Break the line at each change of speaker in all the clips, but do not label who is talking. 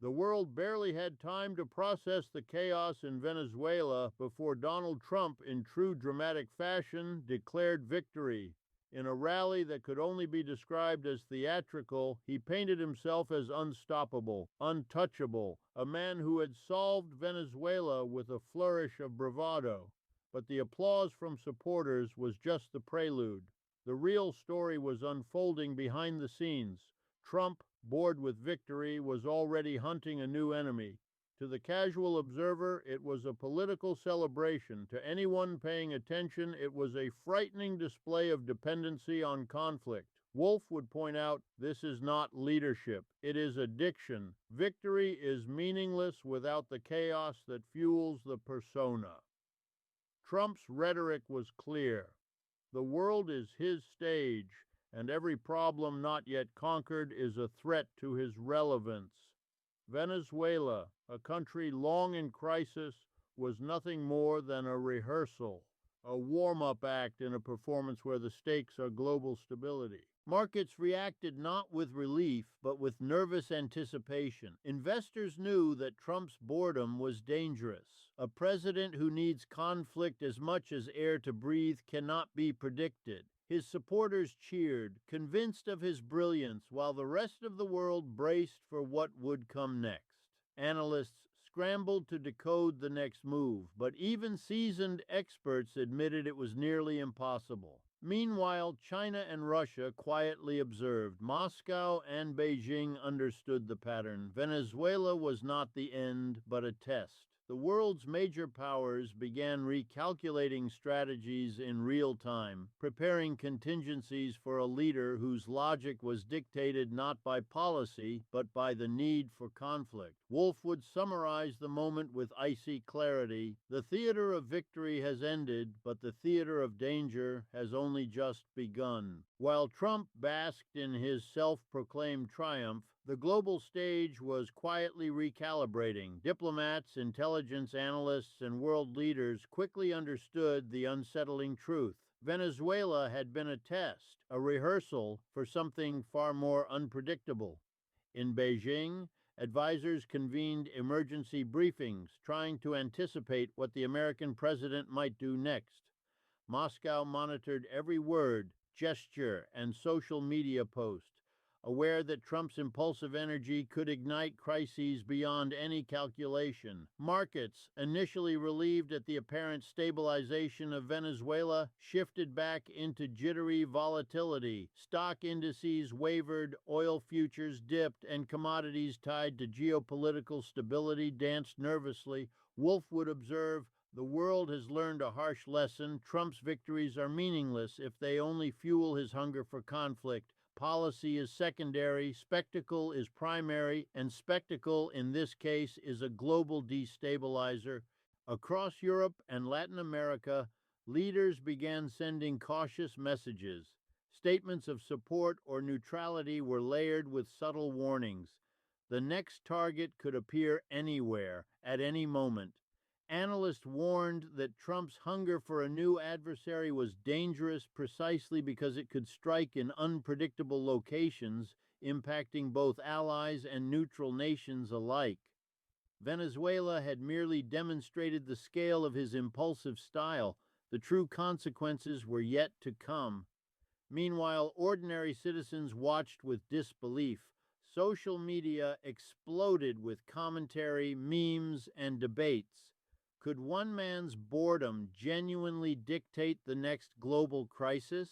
The world barely had time to process the chaos in Venezuela before Donald Trump, in true dramatic fashion, declared victory. In a rally that could only be described as theatrical, he painted himself as unstoppable, untouchable, a man who had solved Venezuela with a flourish of bravado. But the applause from supporters was just the prelude. The real story was unfolding behind the scenes. Trump, bored with victory, was already hunting a new enemy. To the casual observer, it was a political celebration. To anyone paying attention, it was a frightening display of dependency on conflict. Wolf would point out, this is not leadership, it is addiction. Victory is meaningless without the chaos that fuels the persona. Trump's rhetoric was clear. The world is his stage, and every problem not yet conquered is a threat to his relevance. Venezuela, a country long in crisis, was nothing more than a rehearsal, a warm-up act in a performance where the stakes are global stability. Markets reacted not with relief, but with nervous anticipation. Investors knew that Trump's boredom was dangerous. A president who needs conflict as much as air to breathe cannot be predicted. His supporters cheered, convinced of his brilliance, while the rest of the world braced for what would come next. Analysts scrambled to decode the next move, but even seasoned experts admitted it was nearly impossible. Meanwhile, China and Russia quietly observed. Moscow and Beijing understood the pattern. Venezuela was not the end, but a test. The world's major powers began recalculating strategies in real time, preparing contingencies for a leader whose logic was dictated not by policy, but by the need for conflict. Wolf would summarize the moment with icy clarity. The theater of victory has ended, but the theater of danger has only just begun. While Trump basked in his self-proclaimed triumph, the global stage was quietly recalibrating. Diplomats, intelligence analysts, and world leaders quickly understood the unsettling truth. Venezuela had been a test, a rehearsal for something far more unpredictable. In Beijing, advisors convened emergency briefings, trying to anticipate what the American president might do next. Moscow monitored every word, gesture, and social media post, aware that Trump's impulsive energy could ignite crises beyond any calculation. Markets, initially relieved at the apparent stabilization of Venezuela, shifted back into jittery volatility. Stock indices wavered, oil futures dipped, and commodities tied to geopolitical stability danced nervously. Wolf would observe, the world has learned a harsh lesson. Trump's victories are meaningless if they only fuel his hunger for conflict. Policy is secondary, spectacle is primary, and spectacle in this case is a global destabilizer. Across Europe and Latin America, leaders began sending cautious messages. Statements of support or neutrality were layered with subtle warnings. The next target could appear anywhere, at any moment. Analysts warned that Trump's hunger for a new adversary was dangerous precisely because it could strike in unpredictable locations, impacting both allies and neutral nations alike. Venezuela had merely demonstrated the scale of his impulsive style. The true consequences were yet to come. Meanwhile, ordinary citizens watched with disbelief. Social media exploded with commentary, memes, and debates. Could one man's boredom genuinely dictate the next global crisis?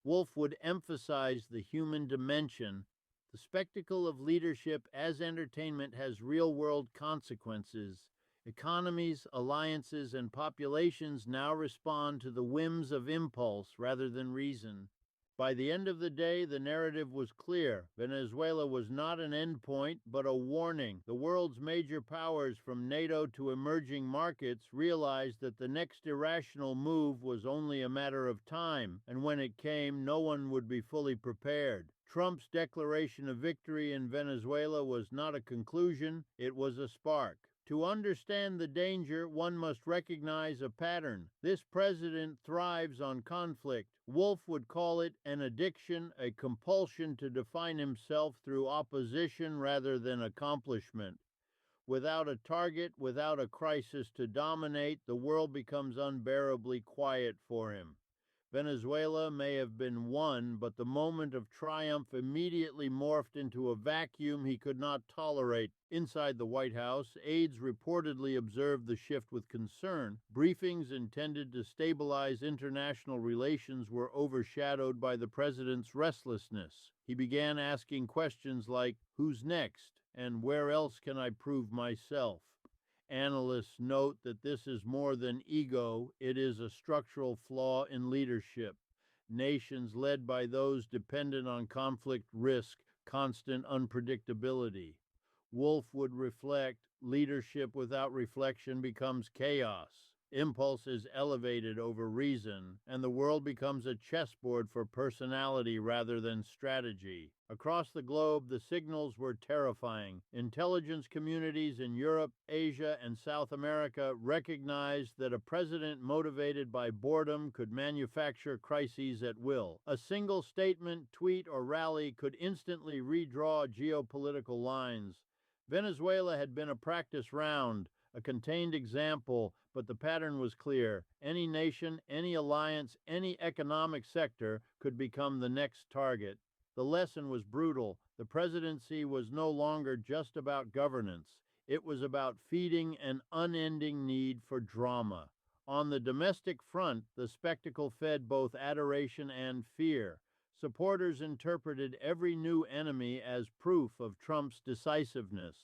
Wolf would emphasize the human dimension. The spectacle of leadership as entertainment has real-world consequences. Economies, alliances, and populations now respond to the whims of impulse rather than reason. By the end of the day, the narrative was clear. Venezuela was not an endpoint, but a warning. The world's major powers, from NATO to emerging markets, realized that the next irrational move was only a matter of time, and when it came, no one would be fully prepared. Trump's declaration of victory in Venezuela was not a conclusion, it was a spark. To understand the danger, one must recognize a pattern. This president thrives on conflict. Wolff would call it an addiction, a compulsion to define himself through opposition rather than accomplishment. Without a target, without a crisis to dominate, the world becomes unbearably quiet for him. Venezuela may have been won, but the moment of triumph immediately morphed into a vacuum he could not tolerate. Inside the White House, aides reportedly observed the shift with concern. Briefings intended to stabilize international relations were overshadowed by the president's restlessness. He began asking questions like, "Who's next?" and "Where else can I prove myself?" Analysts note that this is more than ego, it is a structural flaw in leadership. Nations led by those dependent on conflict risk constant unpredictability. Wolff would reflect, leadership without reflection becomes chaos. Impulse is elevated over reason, and the world becomes a chessboard for personality rather than strategy. Across the globe, the signals were terrifying. Intelligence communities in Europe, Asia, and South America recognized that a president motivated by boredom could manufacture crises at will. A single statement, tweet, or rally could instantly redraw geopolitical lines. Venezuela had been a practice round, a contained example, but the pattern was clear. Any nation, any alliance, any economic sector could become the next target. The lesson was brutal. The presidency was no longer just about governance. It was about feeding an unending need for drama. On the domestic front, the spectacle fed both adoration and fear. Supporters interpreted every new enemy as proof of Trump's decisiveness.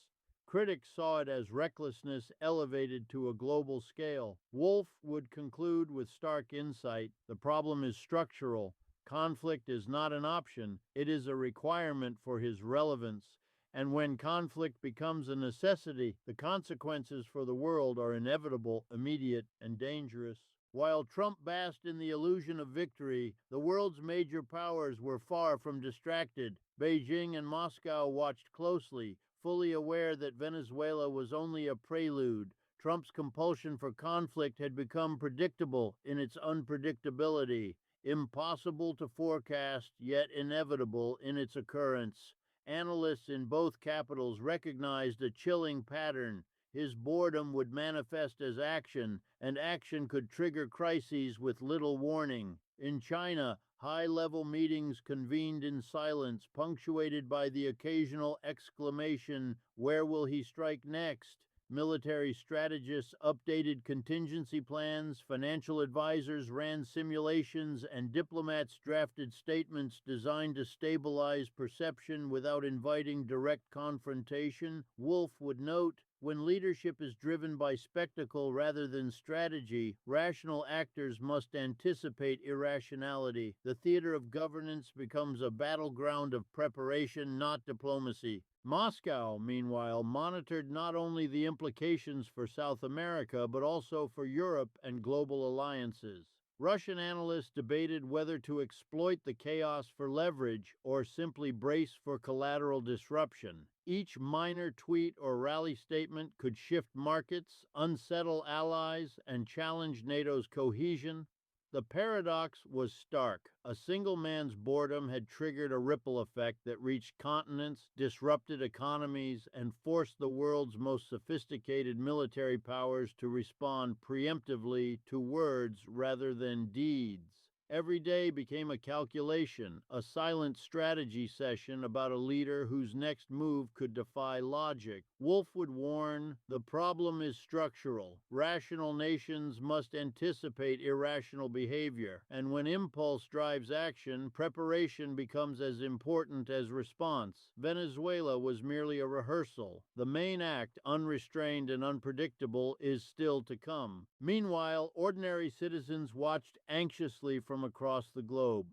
Critics saw it as recklessness elevated to a global scale. Wolff would conclude with stark insight: the problem is structural. Conflict is not an option, it is a requirement for his relevance. And when conflict becomes a necessity, the consequences for the world are inevitable, immediate, and dangerous. While Trump basked in the illusion of victory, the world's major powers were far from distracted. Beijing and Moscow watched closely, fully aware that Venezuela was only a prelude. Trump's compulsion for conflict had become predictable in its unpredictability, impossible to forecast, yet inevitable in its occurrence. Analysts in both capitals recognized a chilling pattern. His boredom would manifest as action, and action could trigger crises with little warning. In China, high-level meetings convened in silence, punctuated by the occasional exclamation, "Where will he strike next?" Military strategists updated contingency plans, financial advisors ran simulations, and diplomats drafted statements designed to stabilize perception without inviting direct confrontation. Wolff would note, when leadership is driven by spectacle rather than strategy, rational actors must anticipate irrationality. The theater of governance becomes a battleground of preparation, not diplomacy. Moscow, meanwhile, monitored not only the implications for South America, but also for Europe and global alliances. Russian analysts debated whether to exploit the chaos for leverage or simply brace for collateral disruption. Each minor tweet or rally statement could shift markets, unsettle allies, and challenge NATO's cohesion. The paradox was stark. A single man's boredom had triggered a ripple effect that reached continents, disrupted economies, and forced the world's most sophisticated military powers to respond preemptively to words rather than deeds. Every day became a calculation, a silent strategy session about a leader whose next move could defy logic. Wolff would warn, the problem is structural. Rational nations must anticipate irrational behavior, and when impulse drives action, preparation becomes as important as response. Venezuela was merely a rehearsal. The main act, unrestrained and unpredictable, is still to come. Meanwhile, ordinary citizens watched anxiously from across the globe.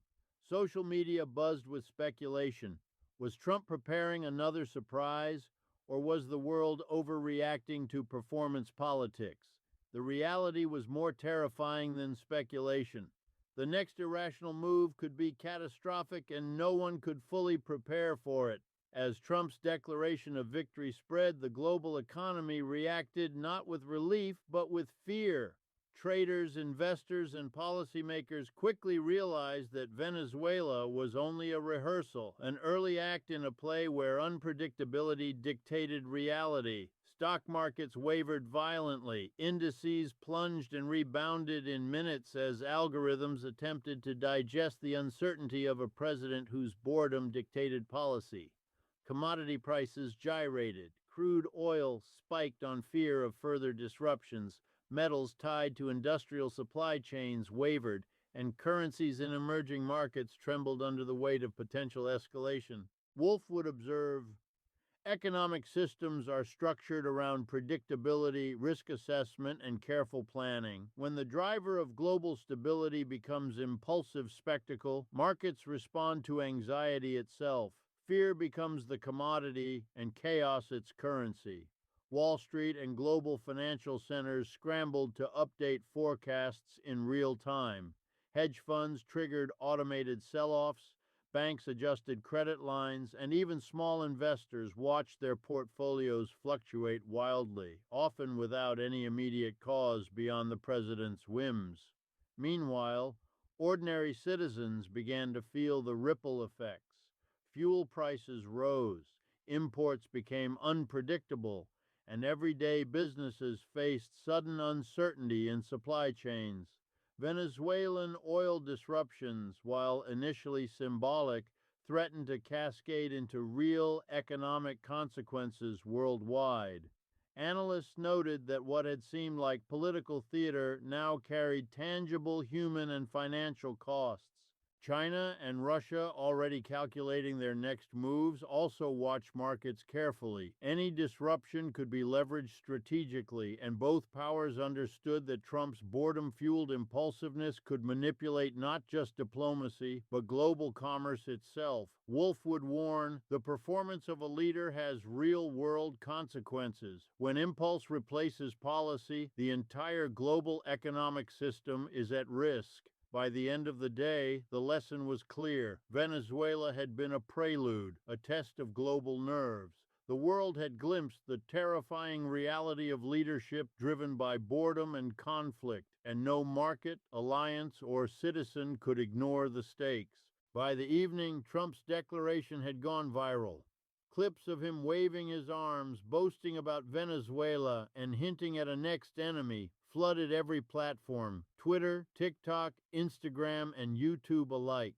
Social media buzzed with speculation. Was Trump preparing another surprise, or was the world overreacting to performance politics? The reality was more terrifying than speculation. The next irrational move could be catastrophic, and no one could fully prepare for it. As Trump's declaration of victory spread, the global economy reacted not with relief, but with fear. Traders, investors, and policymakers quickly realized that Venezuela was only a rehearsal, an early act in a play where unpredictability dictated reality. Stock markets wavered violently, indices plunged and rebounded in minutes as algorithms attempted to digest the uncertainty of a president whose boredom dictated policy. Commodity prices gyrated, crude oil spiked on fear of further disruptions, metals tied to industrial supply chains wavered, and currencies in emerging markets trembled under the weight of potential escalation. Wolf would observe, economic systems are structured around predictability, risk assessment, and careful planning. When the driver of global stability becomes impulsive spectacle, markets respond to anxiety itself. Fear becomes the commodity and chaos its currency. Wall Street and global financial centers scrambled to update forecasts in real time. Hedge funds triggered automated sell-offs, banks adjusted credit lines, and even small investors watched their portfolios fluctuate wildly, often without any immediate cause beyond the president's whims. Meanwhile, ordinary citizens began to feel the ripple effects. Fuel prices rose, imports became unpredictable, and everyday businesses faced sudden uncertainty in supply chains. Venezuelan oil disruptions, while initially symbolic, threatened to cascade into real economic consequences worldwide. Analysts noted that what had seemed like political theater now carried tangible human and financial costs. China and Russia, already calculating their next moves, also watch markets carefully. Any disruption could be leveraged strategically, and both powers understood that Trump's boredom-fueled impulsiveness could manipulate not just diplomacy, but global commerce itself. Wolf would warn, the performance of a leader has real-world consequences. When impulse replaces policy, the entire global economic system is at risk. By the end of the day, the lesson was clear. Venezuela had been a prelude, a test of global nerves. The world had glimpsed the terrifying reality of leadership driven by boredom and conflict, and no market, alliance, or citizen could ignore the stakes. By the evening, Trump's declaration had gone viral. Clips of him waving his arms, boasting about Venezuela, and hinting at a next enemy flooded every platform, Twitter, TikTok, Instagram, and YouTube alike.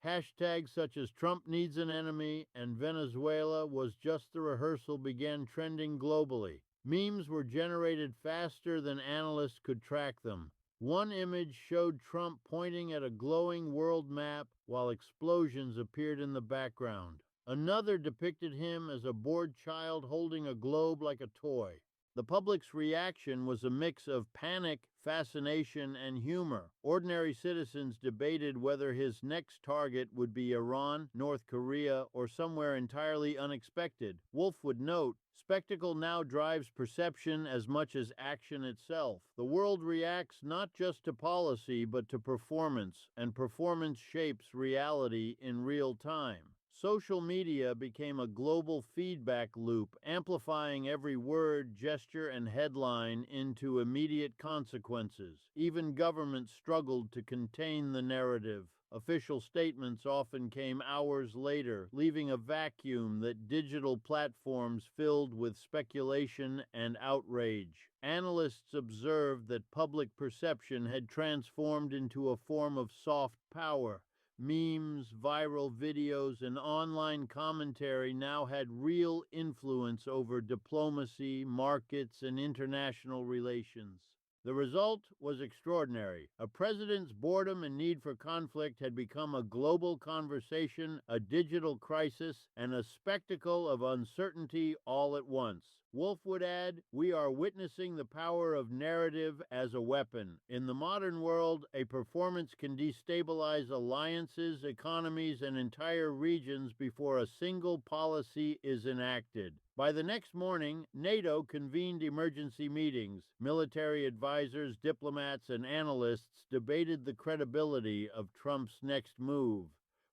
Hashtags such as Trump needs an enemy and Venezuela was just the rehearsal began trending globally. Memes were generated faster than analysts could track them. One image showed Trump pointing at a glowing world map while explosions appeared in the background. Another depicted him as a bored child holding a globe like a toy. The public's reaction was a mix of panic, fascination, and humor. Ordinary citizens debated whether his next target would be Iran, North Korea, or somewhere entirely unexpected. Wolf would note, spectacle now drives perception as much as action itself. The world reacts not just to policy, but to performance, and performance shapes reality in real time. Social media became a global feedback loop, amplifying every word, gesture, and headline into immediate consequences. Even governments struggled to contain the narrative. Official statements often came hours later, leaving a vacuum that digital platforms filled with speculation and outrage. Analysts observed that public perception had transformed into a form of soft power. Memes, viral videos, and online commentary now had real influence over diplomacy, markets, and international relations. The result was extraordinary. A president's boredom and need for conflict had become a global conversation, a digital crisis, and a spectacle of uncertainty all at once. Wolf would add, we are witnessing the power of narrative as a weapon. In the modern world, a performance can destabilize alliances, economies, and entire regions before a single policy is enacted. By the next morning, NATO convened emergency meetings. Military advisors, diplomats, and analysts debated the credibility of Trump's next move.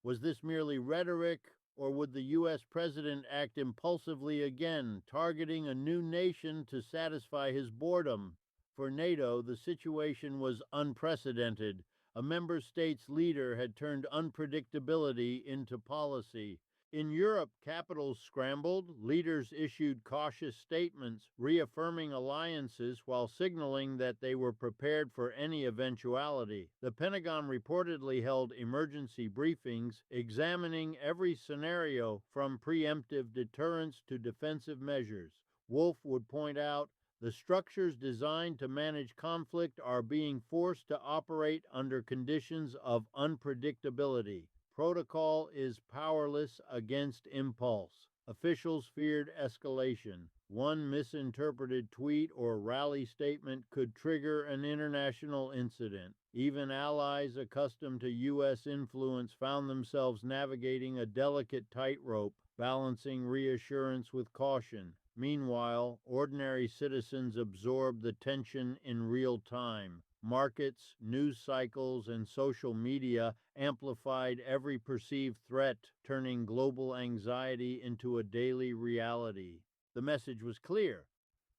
Was this merely rhetoric, or would the U.S. president act impulsively again, targeting a new nation to satisfy his boredom? For NATO, the situation was unprecedented. A member state's leader had turned unpredictability into policy. In Europe, capitals scrambled, leaders issued cautious statements, reaffirming alliances while signaling that they were prepared for any eventuality. The Pentagon reportedly held emergency briefings, examining every scenario from preemptive deterrence to defensive measures. Wolf would point out the structures designed to manage conflict are being forced to operate under conditions of unpredictability. Protocol is powerless against impulse. Officials feared escalation. One misinterpreted tweet or rally statement could trigger an international incident. Even allies accustomed to U.S. influence found themselves navigating a delicate tightrope, balancing reassurance with caution. Meanwhile, ordinary citizens absorbed the tension in real time. Markets, news cycles, and social media amplified every perceived threat, turning global anxiety into a daily reality. The message was clear.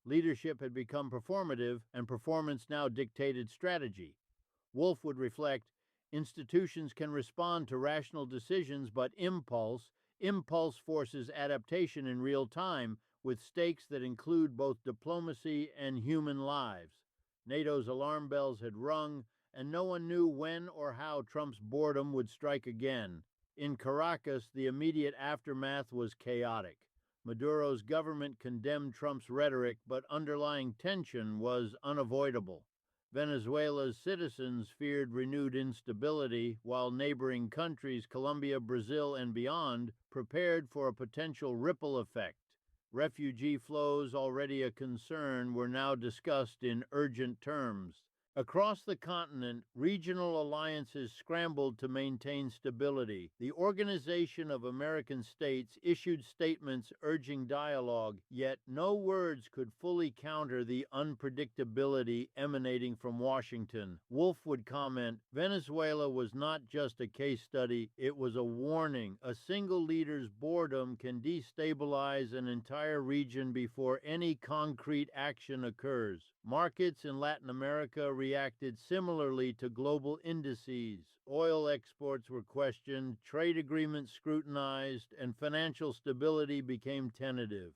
Leadership had become performative, and performance now dictated strategy. Wolf would reflect, institutions can respond to rational decisions, but impulse forces adaptation in real time, with stakes that include both diplomacy and human lives. NATO's alarm bells had rung, and no one knew when or how Trump's boredom would strike again. In Caracas, the immediate aftermath was chaotic. Maduro's government condemned Trump's rhetoric, but underlying tension was unavoidable. Venezuela's citizens feared renewed instability, while neighboring countries, Colombia, Brazil, and beyond, prepared for a potential ripple effect. Refugee flows, already a concern, were now discussed in urgent terms. Across the continent, regional alliances scrambled to maintain stability. The Organization of American States issued statements urging dialogue, yet no words could fully counter the unpredictability emanating from Washington. Wolf would comment, Venezuela was not just a case study, it was a warning. A single leader's boredom can destabilize an entire region before any concrete action occurs. Markets in Latin America reacted similarly to global indices. Oil exports were questioned, trade agreements scrutinized, and financial stability became tentative.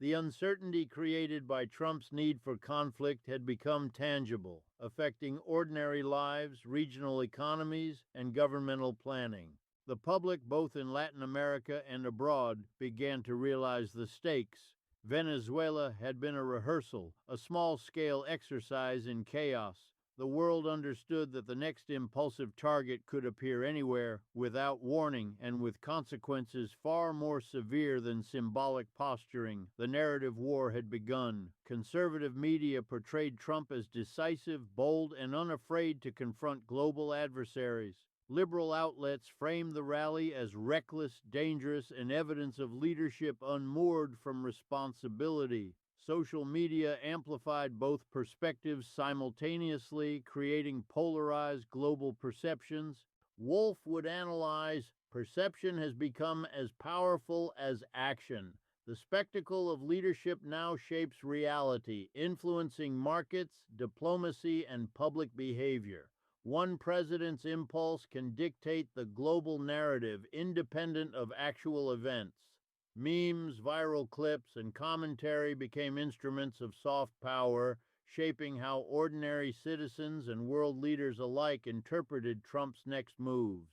The uncertainty created by Trump's need for conflict had become tangible, affecting ordinary lives, regional economies, and governmental planning. The public, both in Latin America and abroad, began to realize the stakes. Venezuela had been a rehearsal, a small-scale exercise in chaos. The world understood that the next impulsive target could appear anywhere, without warning, and with consequences far more severe than symbolic posturing. The narrative war had begun. Conservative media portrayed Trump as decisive, bold, and unafraid to confront global adversaries. Liberal outlets framed the rally as reckless, dangerous, and evidence of leadership unmoored from responsibility. Social media amplified both perspectives simultaneously, creating polarized global perceptions. Wolf would analyze, perception has become as powerful as action. The spectacle of leadership now shapes reality, influencing markets, diplomacy, and public behavior. One president's impulse can dictate the global narrative, independent of actual events. Memes, viral clips, and commentary became instruments of soft power, shaping how ordinary citizens and world leaders alike interpreted Trump's next moves.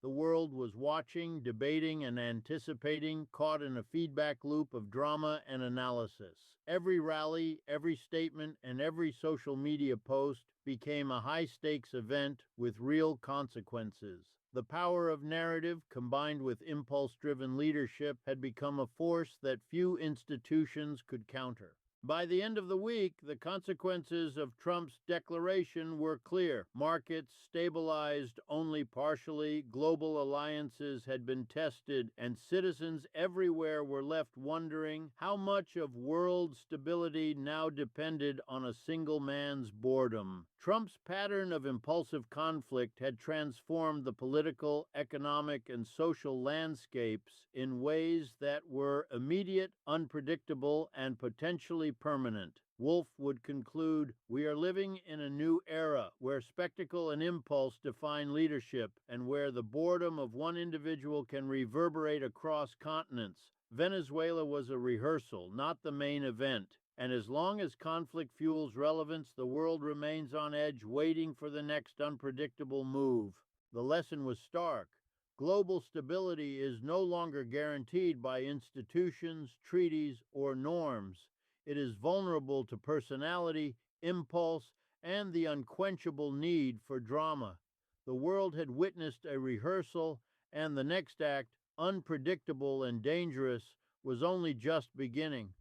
The world was watching, debating, and anticipating, caught in a feedback loop of drama and analysis. Every rally, every statement, and every social media post became a high-stakes event with real consequences. The power of narrative, combined with impulse-driven leadership, had become a force that few institutions could counter. By the end of the week, the consequences of Trump's declaration were clear. Markets stabilized only partially, global alliances had been tested, and citizens everywhere were left wondering how much of world stability now depended on a single man's boredom. Trump's pattern of impulsive conflict had transformed the political, economic, and social landscapes in ways that were immediate, unpredictable, and potentially permanent. Wolfe would conclude, "We are living in a new era where spectacle and impulse define leadership and where the boredom of one individual can reverberate across continents. Venezuela was a rehearsal, not the main event. And as long as conflict fuels relevance, the world remains on edge, waiting for the next unpredictable move." The lesson was stark. Global stability is no longer guaranteed by institutions, treaties, or norms. It is vulnerable to personality, impulse, and the unquenchable need for drama. The world had witnessed a rehearsal, and the next act, unpredictable and dangerous, was only just beginning.